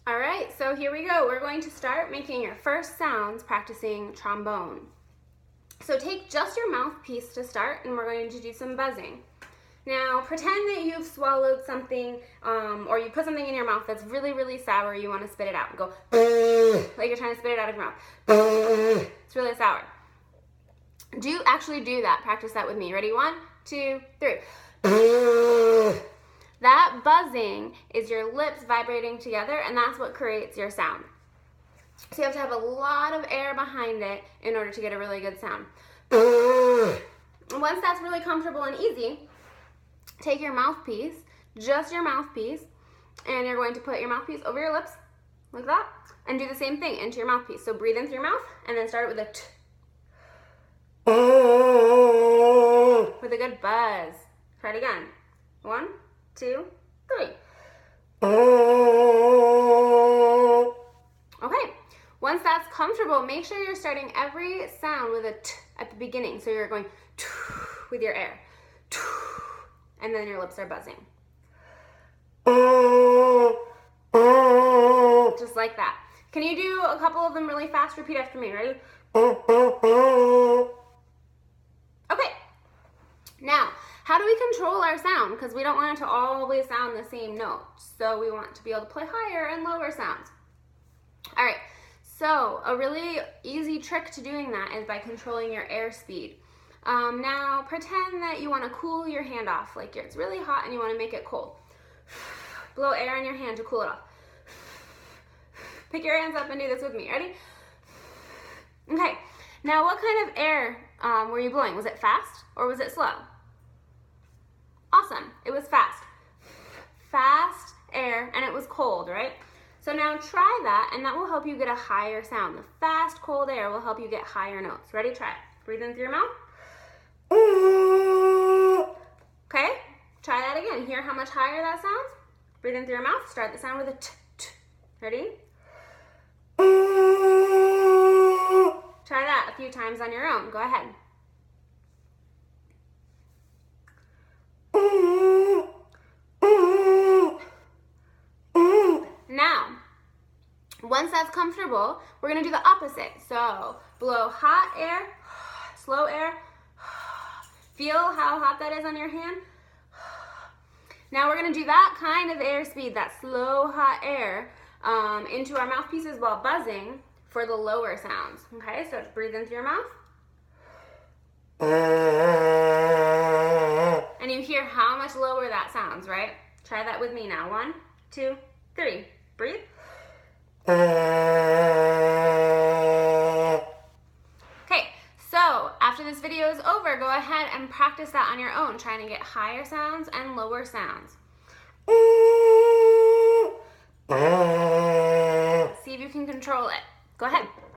All right, so here we go. We're going to start making your first sounds practicing trombone. So take just your mouthpiece to start, and we're going to do some buzzing. Now, pretend that you've swallowed something, or you put something in your mouth that's really, really sour. You want to spit it out and go, like you're trying to spit it out of your mouth. It's really sour. Actually do that. Practice that with me. Ready? 1, 2, 3. That buzzing is your lips vibrating together, and that's what creates your sound. So you have to have a lot of air behind it in order to get a really good sound. And once that's really comfortable and easy, take your mouthpiece, just your mouthpiece, and you're going to put your mouthpiece over your lips, like that, and do the same thing into your mouthpiece. So breathe in through your mouth, and then start it with a t. With a good buzz. Try it again. 1, 2, 3. Okay, once that's comfortable, make sure you're starting every sound with a t at the beginning. So you're going t with your air. T, and then your lips are buzzing. Just like that. Can you do a couple of them really fast? Repeat after me. Ready? Okay. Now, how do we control our sound? Because we don't want it to always sound the same note. So we want to be able to play higher and lower sounds. All right. So a really easy trick to doing that is by controlling your airspeed. Now, pretend that you want to cool your hand off. Like it's really hot and you want to make it cold. Blow air in your hand to cool it off. Pick your hands up and do this with me. Ready? Okay. Now, what kind of air were you blowing? Was it fast or was it slow? Awesome. It was fast. Fast air, and it was cold, right? So now try that, and that will help you get a higher sound. The fast, cold air will help you get higher notes. Ready? Try it. Breathe in through your mouth. Okay. Try that again. Hear how much higher that sounds? Breathe in through your mouth. Start the sound with a t, t. Ready? Try that a few times on your own. Go ahead. Now, once that's comfortable, we're going to do the opposite. So, blow hot air, slow air. Feel how hot that is on your hand. Now we're going to do that kind of airspeed, that slow, hot air, into our mouthpieces while buzzing for the lower sounds. Okay, so breathe in through your mouth. And you hear how much lower that sounds, right? Try that with me now. 1, 2, 3. Breathe. Okay, so after this video is over, go ahead and practice that on your own, trying to get higher sounds and lower sounds. See if you can control it. Go ahead.